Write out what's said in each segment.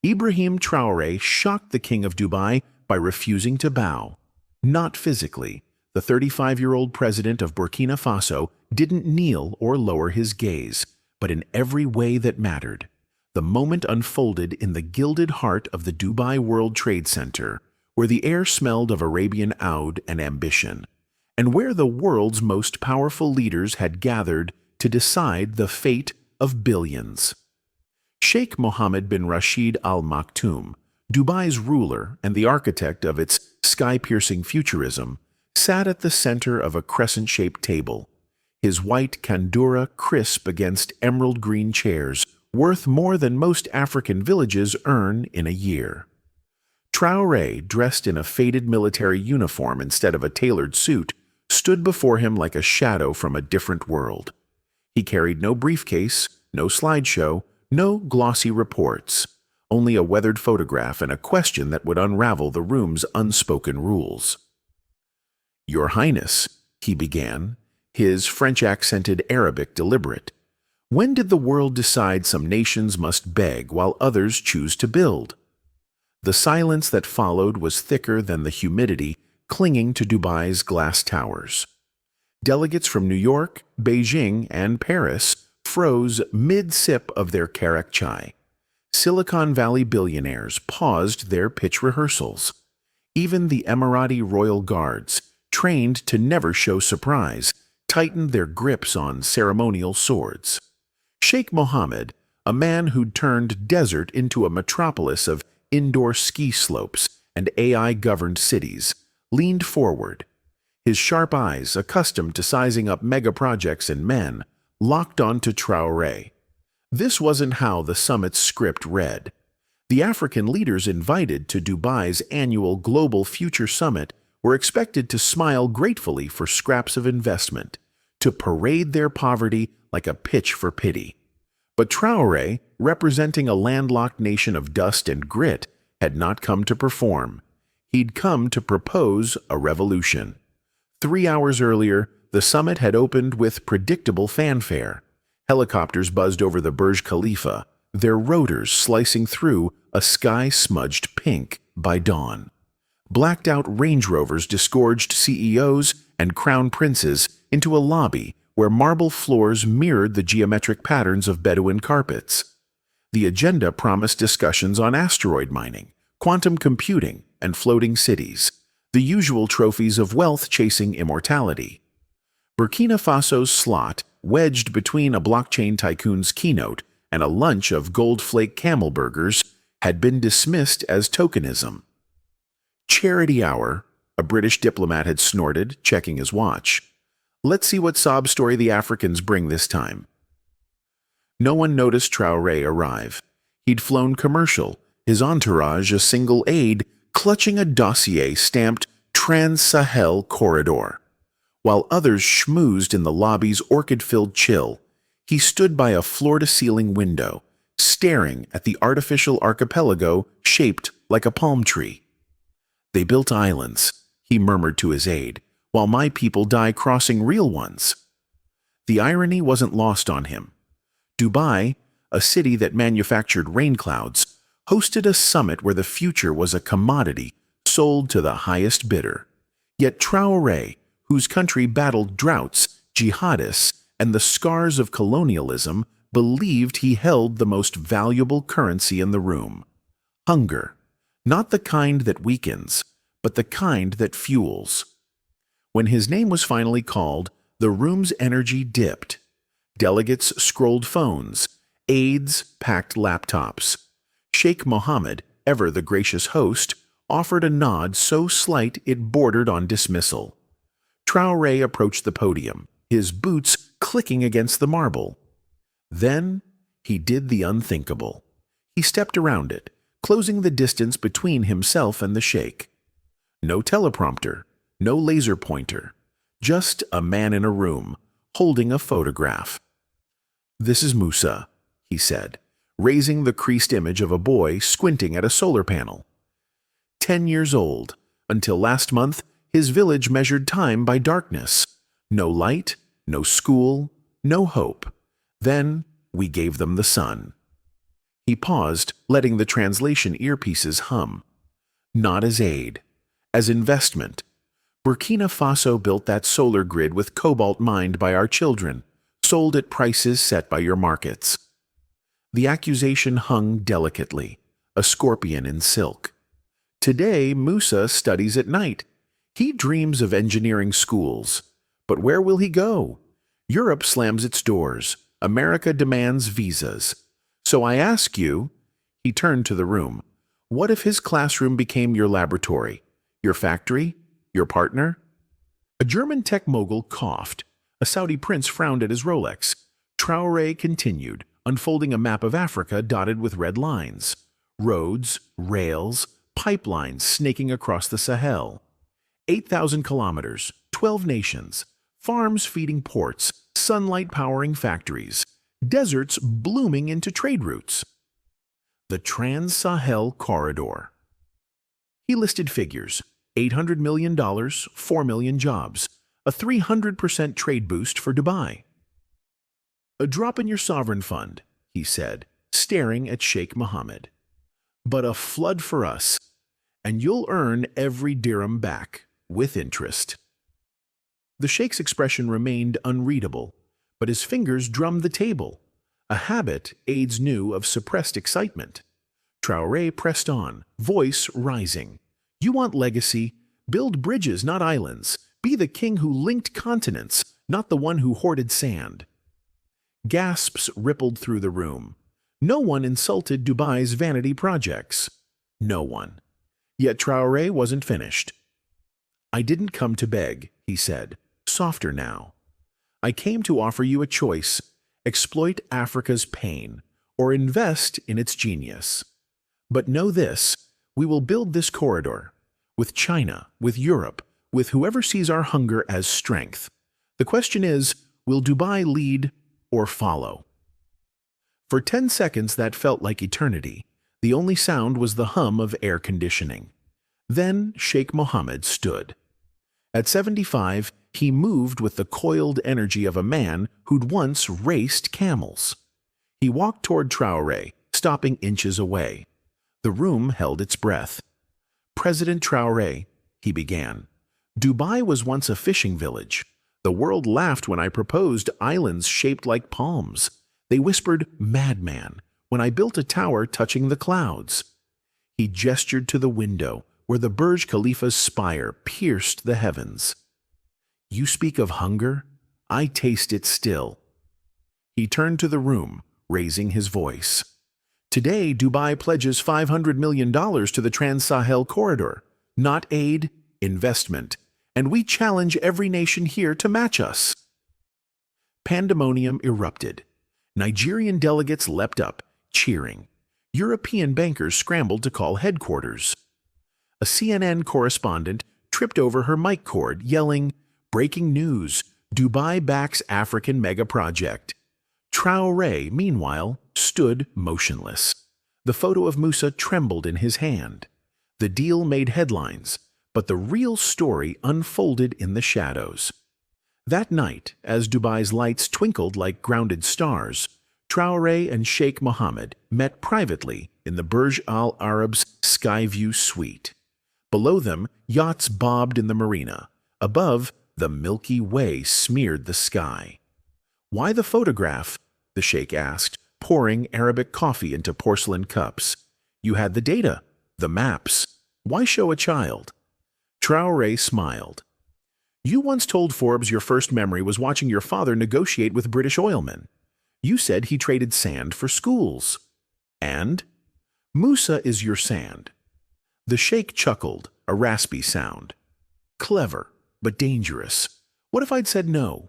Ibrahim Traoré shocked the king of Dubai by refusing to bow. Not physically. The 35-year-old president of Burkina Faso didn't kneel or lower his gaze, but in every way that mattered. The moment unfolded in the gilded heart of the Dubai World Trade Center, where the air smelled of Arabian oud and ambition, and where the world's most powerful leaders had gathered to decide the fate of billions. Sheikh Mohammed bin Rashid Al Maktoum, Dubai's ruler and the architect of its sky-piercing futurism, sat at the center of a crescent-shaped table, his white kandura crisp against emerald-green chairs, worth more than most African villages earn in a year. Traoré, dressed in a faded military uniform instead of a tailored suit, stood before him like a shadow from a different world. He carried no briefcase, no slideshow, no glossy reports, only a weathered photograph and a question that would unravel the room's unspoken rules. "Your Highness," he began, his French-accented Arabic deliberate, "when did the world decide some nations must beg while others choose to build?" The silence that followed was thicker than the humidity clinging to Dubai's glass towers. Delegates from New York, Beijing, and Paris froze mid-sip of their karak chai. Silicon Valley billionaires paused their pitch rehearsals. Even the Emirati royal guards, trained to never show surprise, tightened their grips on ceremonial swords. Sheikh Mohammed, a man who'd turned desert into a metropolis of indoor ski slopes and AI-governed cities, leaned forward. His sharp eyes, accustomed to sizing up mega-projects and men, locked onto Traoré. This wasn't how the summit's script read. The African leaders invited to Dubai's annual Global Future Summit were expected to smile gratefully for scraps of investment, to parade their poverty like a pitch for pity. But Traoré, representing a landlocked nation of dust and grit, had not come to perform. He'd come to propose a revolution. 3 hours earlier, the summit had opened with predictable fanfare. Helicopters buzzed over the Burj Khalifa, their rotors slicing through a sky smudged pink by dawn. Blacked-out Range Rovers disgorged CEOs and crown princes into a lobby where marble floors mirrored the geometric patterns of Bedouin carpets. The agenda promised discussions on asteroid mining, quantum computing, and floating cities, the usual trophies of wealth-chasing immortality. Burkina Faso's slot, wedged between a blockchain tycoon's keynote and a lunch of gold-flake camel burgers, had been dismissed as tokenism. "Charity hour," a British diplomat had snorted, checking his watch. "Let's see what sob story the Africans bring this time." No one noticed Traoré arrive. He'd flown commercial, his entourage a single aide clutching a dossier stamped Trans-Sahel Corridor. While others schmoozed in the lobby's orchid-filled chill, he stood by a floor-to-ceiling window, staring at the artificial archipelago shaped like a palm tree. "They built islands," he murmured to his aide, "while my people die crossing real ones." The irony wasn't lost on him. Dubai, a city that manufactured rain clouds, hosted a summit where the future was a commodity sold to the highest bidder. Yet Traoré, whose country battled droughts, jihadists, and the scars of colonialism, believed he held the most valuable currency in the room: hunger. Not the kind that weakens, but the kind that fuels. When his name was finally called, the room's energy dipped. Delegates scrolled phones, aides packed laptops. Sheikh Mohammed, ever the gracious host, offered a nod so slight it bordered on dismissal. Traoré approached the podium, his boots clicking against the marble. Then he did the unthinkable. He stepped around it, closing the distance between himself and the sheikh. No teleprompter, no laser pointer, just a man in a room, holding a photograph. "This is Musa," he said, raising the creased image of a boy squinting at a solar panel. 10 years old. Until last month, his village measured time by darkness. No light, no school, no hope. Then we gave them the sun. He paused, letting the translation earpieces hum. Not as aid, as investment. Burkina Faso built that solar grid with cobalt mined by our children, sold at prices set by your markets. The accusation hung delicately, a scorpion in silk. Today, Musa studies at night. He dreams of engineering schools. But where will he go? Europe slams its doors. America demands visas. So I ask you, he turned to the room, what if his classroom became your laboratory, your factory, your partner? A German tech mogul coughed. A Saudi prince frowned at his Rolex. Traoré continued, unfolding a map of Africa dotted with red lines. Roads, rails, pipelines snaking across the Sahel. 8,000 kilometers, 12 nations, farms feeding ports, sunlight powering factories, deserts blooming into trade routes. The Trans-Sahel Corridor. He listed figures: $800 million, 4 million jobs, a 300% trade boost for Dubai. A drop in your sovereign fund, he said, staring at Sheikh Mohammed. But a flood for us, and you'll earn every dirham back, with interest. The Sheikh's expression remained unreadable, but his fingers drummed the table. A habit aides knew of suppressed excitement. Traoré pressed on, voice rising. You want legacy? Build bridges, not islands. Be the king who linked continents, not the one who hoarded sand. Gasps rippled through the room. No one insulted Dubai's vanity projects. No one. Yet Traoré wasn't finished. I didn't come to beg, he said, softer now. I came to offer you a choice: exploit Africa's pain, or invest in its genius. But know this, we will build this corridor, with China, with Europe, with whoever sees our hunger as strength. The question is, will Dubai lead or follow? For 10 seconds that felt like eternity. The only sound was the hum of air conditioning. Then Sheikh Mohammed stood. At 75, he moved with the coiled energy of a man who'd once raced camels. He walked toward Traoré, stopping inches away. The room held its breath. President Traoré, he began, Dubai was once a fishing village. The world laughed when I proposed islands shaped like palms. They whispered, madman, when I built a tower touching the clouds. He gestured to the window, where the Burj Khalifa's spire pierced the heavens. You speak of hunger? I taste it still. He turned to the room, raising his voice. Today, Dubai pledges $500 million to the Trans-Sahel Corridor. Not aid, investment. And we challenge every nation here to match us. Pandemonium erupted. Nigerian delegates leapt up, cheering. European bankers scrambled to call headquarters. A CNN correspondent tripped over her mic cord, yelling, breaking news, Dubai backs African mega project. Traoré, meanwhile, stood motionless. The photo of Musa trembled in his hand. The deal made headlines, but the real story unfolded in the shadows. That night, as Dubai's lights twinkled like grounded stars, Traoré and Sheikh Mohammed met privately in the Burj Al Arab's Skyview suite. Below them, yachts bobbed in the marina. Above, the Milky Way smeared the sky. Why the photograph? The sheikh asked, pouring Arabic coffee into porcelain cups. You had the data, the maps. Why show a child? Traoré smiled. You once told Forbes your first memory was watching your father negotiate with British oilmen. You said he traded sand for schools. And? Musa is your sand. The sheikh chuckled, a raspy sound. Clever, but dangerous. What if I'd said no?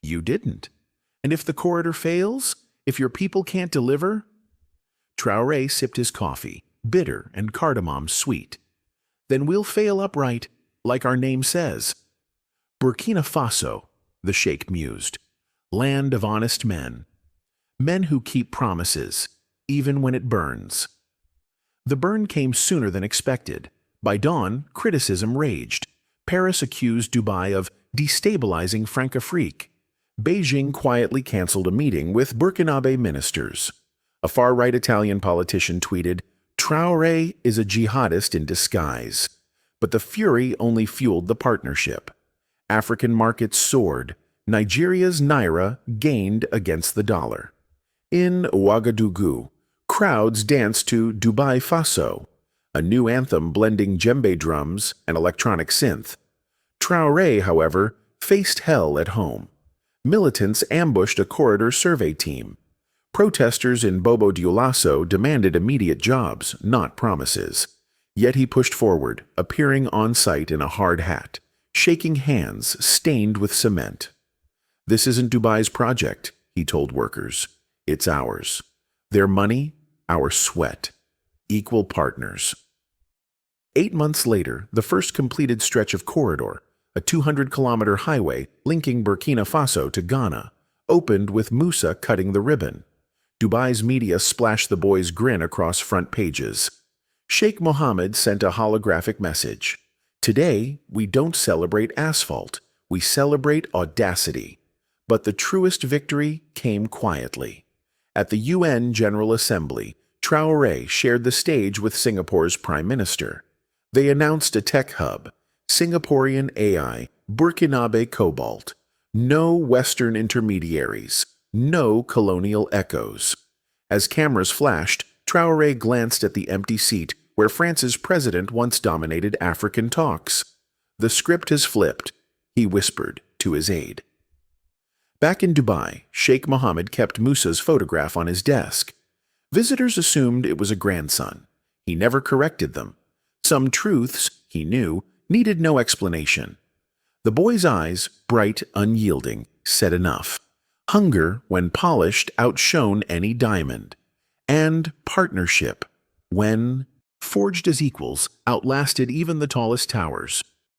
You didn't. And if the corridor fails? If your people can't deliver? Traoré sipped his coffee, bitter and cardamom sweet. Then we'll fail upright, like our name says. Burkina Faso, the sheikh mused. Land of honest men. Men who keep promises, even when it burns. The burn came sooner than expected. By dawn, criticism raged. Paris accused Dubai of destabilizing Francafrique. Beijing quietly canceled a meeting with Burkinabe ministers. A far-right Italian politician tweeted, "Traoré is a jihadist in disguise." But the fury only fueled the partnership. African markets soared. Nigeria's naira gained against the dollar. In Ouagadougou, crowds danced to Dubai Faso, a new anthem blending djembe drums and electronic synth. Traoré, however, faced hell at home. Militants ambushed a corridor survey team. Protesters in Bobo Dioulasso demanded immediate jobs, not promises. Yet he pushed forward, appearing on site in a hard hat, shaking hands stained with cement. "This isn't Dubai's project," he told workers. "It's ours. Their money, our sweat. Equal partners." 8 months later, the first completed stretch of corridor, a 200-kilometer highway linking Burkina Faso to Ghana, opened with Musa cutting the ribbon. Dubai's media splashed the boy's grin across front pages. Sheikh Mohammed sent a holographic message. "Today, we don't celebrate asphalt. We celebrate audacity." But the truest victory came quietly. At the UN General Assembly, Traoré shared the stage with Singapore's Prime Minister. They announced a tech hub, Singaporean AI, Burkinabe Cobalt. No Western intermediaries, no colonial echoes. As cameras flashed, Traoré glanced at the empty seat where France's president once dominated African talks. "The script has flipped," he whispered to his aide. Back in Dubai, Sheikh Mohammed kept Musa's photograph on his desk. Visitors assumed it was a grandson. He never corrected them. Some truths, he knew, needed no explanation. The boy's eyes, bright, unyielding, said enough. Hunger, when polished, outshone any diamond. And partnership, when forged as equals, outlasted even the tallest towers.